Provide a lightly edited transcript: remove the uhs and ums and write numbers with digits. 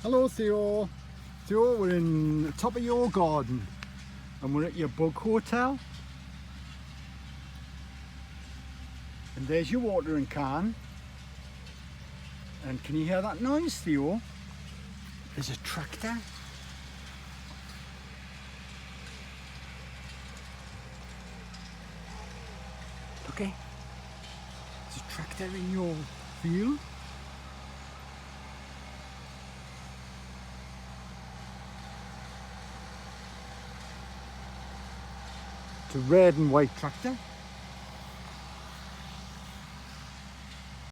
Hello Theo. Theo, we're in the top of your garden and we're at your bug hotel. And there's your watering can. And can you hear that noise, Theo? There's a tractor. Okay. There's a tractor in your field. It's a red and white tractor.